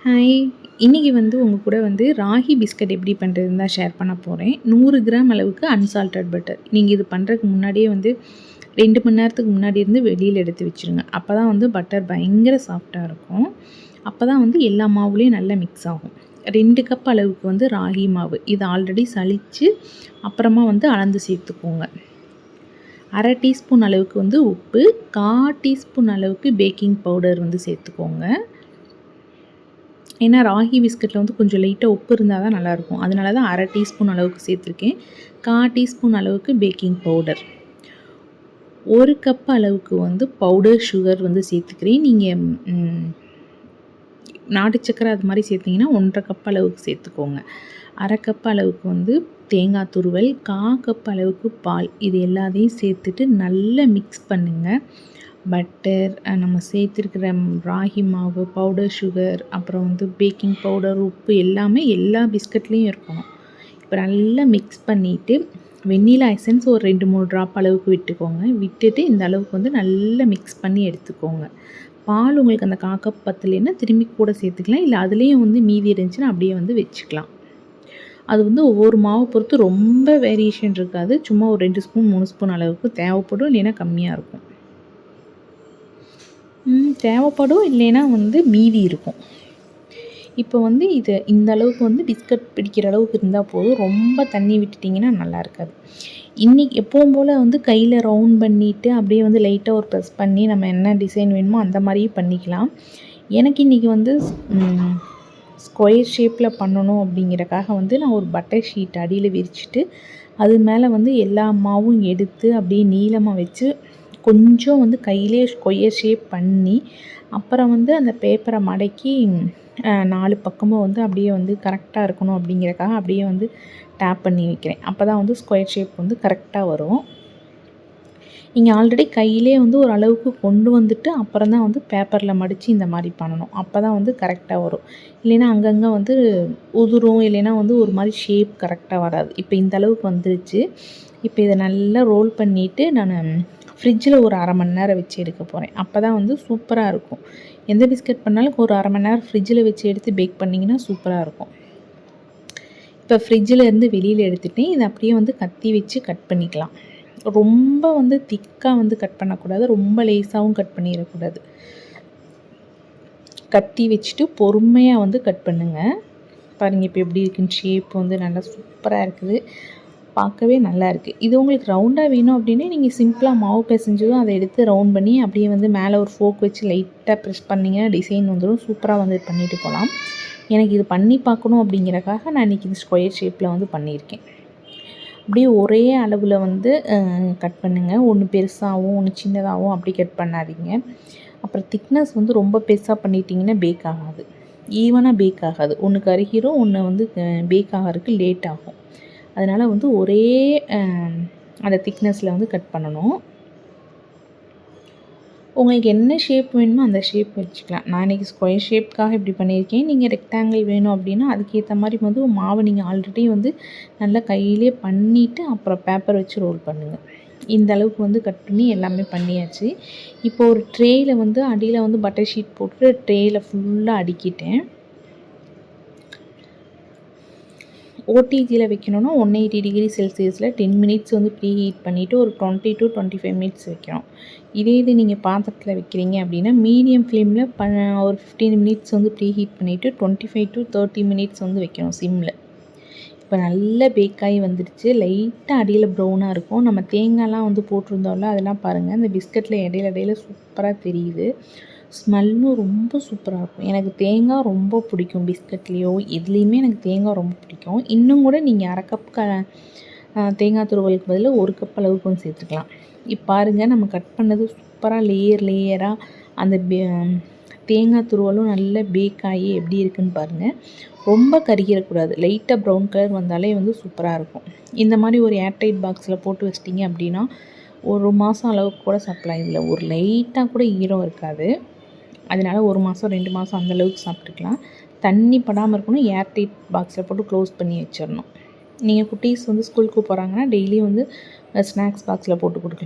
Hi. இன்றைக்கி உங்கள் கூட ராகி பிஸ்கட் எப்படி பண்ணுறதுன்னு தான் ஷேர் பண்ண போகிறேன். 100 கிராம் அளவுக்கு அன்சால்டட் பட்டர். நீங்கள் இது பண்ணுறதுக்கு முன்னாடியே 2 மணி நேரத்துக்கு முன்னாடி இருந்து வெளியில் எடுத்து வச்சுருங்க. அப்போ தான் பட்டர் பயங்கர சாஃப்டாக இருக்கும். அப்போ தான் எல்லா மாவுலேயும் நல்லா மிக்ஸ் ஆகும். 2 கப் அளவுக்கு ராகி மாவு. இது ஆல்ரெடி சலித்து அப்புறமா அளந்து சேர்த்துக்கோங்க. 1/2 டீஸ்பூன் அளவுக்கு உப்பு, 1/4 டீஸ்பூன் அளவுக்கு பேக்கிங் பவுடர் சேர்த்துக்கோங்க. ஏன்னா ராகி பிஸ்கட்டில் கொஞ்சம் லைட்டாக உப்பு இருந்தால் தான் நல்லாயிருக்கும். அதனால தான் 1/2 டீஸ்பூன் அளவுக்கு சேர்த்துருக்கேன். 1/4 டீஸ்பூன் அளவுக்கு பேக்கிங் பவுடர், 1 கப் அளவுக்கு பவுடர் சுகர் சேர்த்துக்கிறேன். நீங்கள் நாட்டு சக்கரை அது மாதிரி சேர்த்திங்கன்னா 1/2 கப் அளவுக்கு சேர்த்துக்கோங்க. 1/2 கப் அளவுக்கு தேங்காய் துருவல், 1/4 கப் அளவுக்கு பால், இது எல்லாத்தையும் சேர்த்துட்டு நல்லா மிக்ஸ் பண்ணுங்கள். பட்டர், நம்ம சேர்த்துருக்கிற ராகி மாவு, பவுடர் சுகர், அப்புறம் பேக்கிங் பவுடர், உப்பு எல்லாமே எல்லா பிஸ்கட்லேயும் இருக்கணும். இப்போ நல்லா மிக்ஸ் பண்ணிவிட்டு வெண்ணிலா எசன்ஸ் ஒரு 2-3 ட்ராப் அளவுக்கு விட்டுக்கோங்க. விட்டுட்டு இந்த அளவுக்கு நல்லா மிக்ஸ் பண்ணி எடுத்துக்கோங்க. பால் உங்களுக்கு அந்த 1/4 கப் பத்தலைன்னா திரும்பி கூட சேர்த்துக்கலாம். இல்லை அதுலேயும் மீதி இருந்துச்சுன்னா அப்படியே வச்சுக்கலாம். அது ஒவ்வொரு மாவை பொறுத்து ரொம்ப வேரியேஷன் இருக்காது. சும்மா ஒரு 2 ஸ்பூன் 3 ஸ்பூன் அளவுக்கு தேவைப்படும், இல்லைன்னா கம்மியாக இருக்கும். தேவைப்படும், இல்லைன்னா மீதி இருக்கும். இப்போ இது இந்த அளவுக்கு பிஸ்கட் பிடிக்கிற அளவுக்கு இருந்தால் போதும். ரொம்ப தண்ணி விட்டுட்டிங்கன்னா நல்லா இருக்காது. இன்றைக்கி எப்பவும் போல் கையில் ரவுண்ட் பண்ணிவிட்டு அப்படியே லைட்டாக ஒரு ப்ரெஸ் பண்ணி நம்ம என்ன டிசைன் வேணுமோ அந்த மாதிரியும் பண்ணிக்கலாம். எனக்கு இன்றைக்கி ஸ்கொயர் ஷேப்பில் பண்ணணும் அப்படிங்கிறக்காக நான் ஒரு பட்டர் ஷீட் அடியில் விரிச்சிட்டு அது மேலே எல்லா மாவும் எடுத்து அப்படியே நீளமாக வச்சு கொஞ்சம் கையிலே ஸ்கொயர் ஷேப் பண்ணி அப்புறம் அந்த பேப்பரை மடக்கி 4 பக்கமும் அப்படியே கரெக்டாக இருக்கணும் அப்படிங்கிறக்காக அப்படியே டேப் பண்ணி வைக்கிறேன். அப்போ தான் ஸ்கொயர் ஷேப் கரெக்டாக வரும். நீங்கள் ஆல்ரெடி கையிலே ஒரு அளவுக்கு கொண்டு வந்துட்டு அப்புறம் தான் பேப்பரில் மடித்து இந்த மாதிரி பண்ணணும். அப்போ தான் கரெக்டாக வரும். இல்லைன்னா அங்கங்கே உதிரும், இல்லைன்னா ஒரு மாதிரி ஷேப் கரெக்டாக வராது. இப்போ இந்த அளவுக்கு வந்துருச்சு. இப்போ இதை நல்லா ரோல் பண்ணிவிட்டு நான் ஃப்ரிட்ஜில் ஒரு 1/2 மணி நேரம் வச்சு எடுக்க போகிறேன். அப்போ தான் சூப்பராக இருக்கும். எந்த பிஸ்கட் பண்ணாலும் ஒரு 1/2 மணி நேரம் ஃப்ரிட்ஜில் வச்சு எடுத்து பேக் பண்ணிங்கன்னா சூப்பராக இருக்கும். இப்போ ஃப்ரிட்ஜில் இருந்து வெளியில் எடுத்துகிட்டேன். இதை அப்படியே கத்தி வச்சு கட் பண்ணிக்கலாம். ரொம்ப திக்காக கட் பண்ணக்கூடாது, ரொம்ப லேஸாகவும் கட் பண்ணிடக்கூடாது. கத்தி வச்சுட்டு பொறுமையாக கட் பண்ணுங்கள். பாருங்கள் இப்போ எப்படி இருக்குன்னு ஷேப் நல்லா சூப்பராக இருக்குது. பார்க்கவே நல்லா இருக்குது. இது உங்களுக்கு ரவுண்டாக வேணும் அப்படின்னா நீங்கள் சிம்பிளாக மாவு பிசைஞ்சதும் அதை எடுத்து ரவுண்ட் பண்ணி அப்படியே மேலே ஒரு ஃபோக் வச்சு லைட்டாக ப்ரெஸ் பண்ணிங்கன்னா டிசைன் வந்துடும். சூப்பராக பண்ணிட்டு போகலாம். எனக்கு இது பண்ணி பார்க்கணும் அப்படிங்கிறக்காக நான் இன்றைக்கி இது ஸ்கொயர் ஷேப்பில் பண்ணியிருக்கேன். அப்படியே ஒரே அளவில் கட் பண்ணுங்கள். ஒன்று பெருசாகவும் ஒன்று சின்னதாகவும் அப்படி கட் பண்ணாதீங்க. அப்புறம் திக்னஸ் ரொம்ப பெருசாக பண்ணிட்டீங்கன்னா பேக் ஆகாது, ஈவனாக பேக் ஆகாது. ஒன்று கருகிரும், ஒன்று பேக் ஆகிறதுக்கு லேட் ஆகும். அதனால் ஒரே அந்த திக்னஸில் கட் பண்ணணும். உங்களுக்கு என்ன ஷேப் வேணுமோ அந்த ஷேப் வச்சுக்கலாம். நான் இன்றைக்கி ஸ்கொயர் ஷேப்புக்காக இப்படி பண்ணியிருக்கேன். நீங்கள் ரெக்டாங்கிள் வேணும் அப்படின்னா அதுக்கேற்ற மாதிரி மாவை நீங்கள் ஆல்ரெடி நல்லா கையிலே பண்ணிவிட்டு அப்புறம் பேப்பர் வச்சு ரோல் பண்ணுங்கள். இந்த அளவுக்கு கட் பண்ணி எல்லாமே பண்ணியாச்சு. இப்போ ஒரு ட்ரேயில் அடியில் பட்டர் ஷீட் போட்டு ட்ரேயில் ஃபுல்லாக அடுக்கிட்டேன். ஓடிஜியில் வைக்கணுன்னா 180 டிகிரி செல்சியஸில் 10 மினிட்ஸ் ப்ரீ ஹீட் பண்ணிவிட்டு ஒரு 20 to 25 மினிட்ஸ் வைக்கணும். இது நீங்கள் பாத்திரத்தில் வைக்கிறீங்க அப்படின்னா மீடியம் ஃப்ளேமில் ஒரு 15 மினிட்ஸ் ப்ரீ ஹீட் பண்ணிவிட்டு 25 to 30 மினிட்ஸ் வைக்கணும் சிம்மில். இப்போ நல்லா பேக்காகி வந்துடுச்சு. லைட்டாக அடியில் ப்ரௌனாக இருக்கும். நம்ம தேங்காய்லாம் போட்டிருந்தோம்ல, அதெல்லாம் பாருங்கள் அந்த பிஸ்கட்டில் இடையில சூப்பராக தெரியுது. ஸ்மெல்லும் ரொம்ப சூப்பராக இருக்கும். எனக்கு தேங்காய் ரொம்ப பிடிக்கும். பிஸ்கட்லேயோ எதுலேயுமே எனக்கு தேங்காய் ரொம்ப பிடிக்கும். இன்னும் கூட நீங்கள் 1/2 கப் தேங்காய் துருவலுக்கு பதில் 1 கப் அளவுக்கு சேர்த்துக்கலாம். இப்போ பாருங்கள் நம்ம கட் பண்ணது சூப்பராக லேயராக அந்த தேங்காய் துருவலும் நல்லா பேக் ஆகி எப்படி இருக்குன்னு பாருங்கள். ரொம்ப கருகிடக்கூடாது. லைட்டாக ப்ரௌன் கலர் வந்தாலே சூப்பராக இருக்கும். இந்த மாதிரி ஒரு ஏர்டைட் பாக்ஸில் போட்டு வச்சிட்டிங்க அப்படின்னா 1 மாதம் அளவுக்கு கூட சாப்பிடலாம். இதில் ஒரு லைட்டாக கூட ஈரம் இருக்காது. அதனால் 1 மாதம் 2 மாதம் அந்தளவுக்கு சாப்பிட்டுக்கலாம். தண்ணி படாமல் இருக்கணும். ஏர்டைட் பாக்ஸில் போட்டு க்ளோஸ் பண்ணி வச்சிடணும். நீங்கள் குட்டீஸ் ஸ்கூலுக்கு போகிறாங்கன்னா டெய்லியும் ஸ்நாக்ஸ் பாக்ஸில் போட்டு கொடுக்கலாம்.